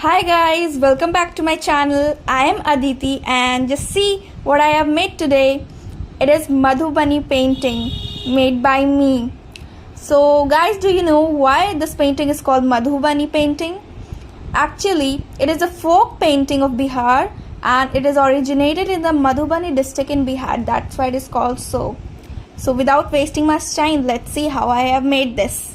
Hi guys, welcome back to my channel. I am Aditi and just see what I have made today. It is Madhubani painting made by me. So guys, do you know why this painting is called Madhubani painting? Actually, it is a folk painting of Bihar and it is originated in the Madhubani district in Bihar. That's why it is called so. So without wasting much time, let's see how I have made this.